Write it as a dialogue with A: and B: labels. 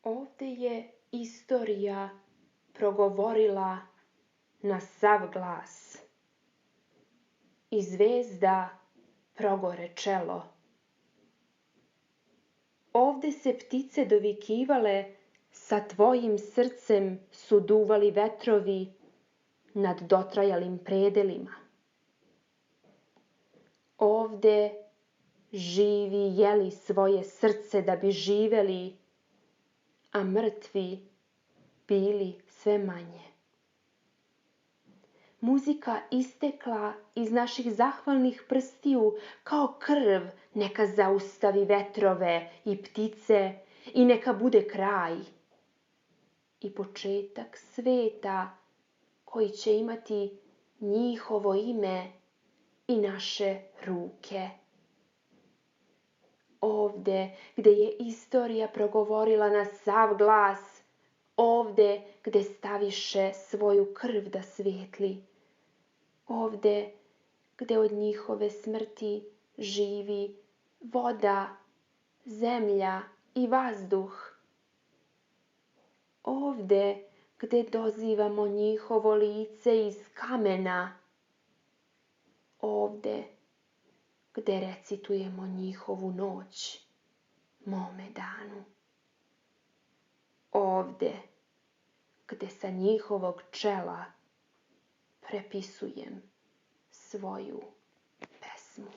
A: Ovde je istorija progovorila na sav glas i zvezda progore čelo. Ovde se ptice dovikivale, sa tvojim srcem su duvali vetrovi nad dotrajalim predelima. Ovde živi jeli svoje srce da bi živeli, a mrtvi bili sve manje. Muzika istekla iz naših zahvalnih prstiju kao krv, neka zaustavi vetrove i ptice i neka bude kraj i početak sveta koji će imati njihovo ime i naše ruke. Ovde gde je istorija progovorila na sav glas, ovde gde staviše svoju krv da svijetli, ovde gde od njihove smrti živi voda, zemlja i vazduh, ovde gde dozivamo njihovo lice iz kamena, ovde gde recitujemo njihovu noć mome danu, ovde gde sa njihovog čela prepisujem svoju pesmu.